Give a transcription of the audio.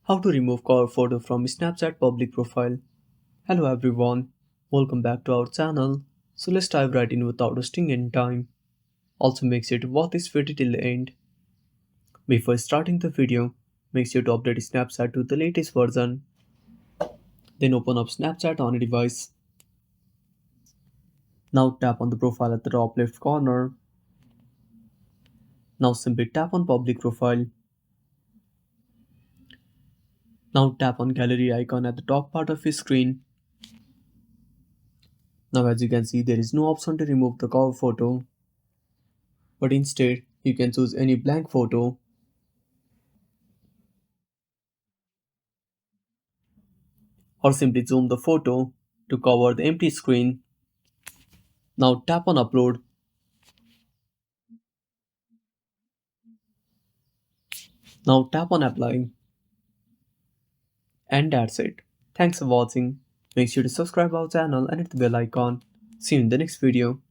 How to remove cover photo from Snapchat public profile. Hello everyone, welcome back to our channel. So let's dive right in without wasting any time. Also make sure to watch this video till the end. Before starting the video, make sure to update Snapchat to the latest version. Then open up Snapchat on a device. Now tap on the profile at the top left corner. Now simply tap on public profile. Now tap on gallery icon at the top part of your screen. Now as you can see there is no option to remove the cover photo, but instead you can choose any blank photo or simply zoom the photo to cover the empty screen. Now tap on upload. Now tap on apply. And that's it. Thanks for watching. Make sure to subscribe our channel and hit the bell icon. See you in the next video.